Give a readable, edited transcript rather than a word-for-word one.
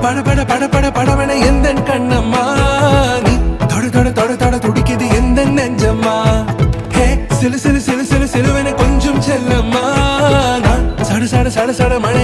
பட பட பட பட படவன எந்த கண்ணம்மா நீ தொட தொட தொட தொட துடிக்குது எந்த நெஞ்சம்மா ஹே சிலு சிலு சிலு சிலு சிலுவன கொஞ்சம் செல்லம்மா நான் சட சட சட சட மழை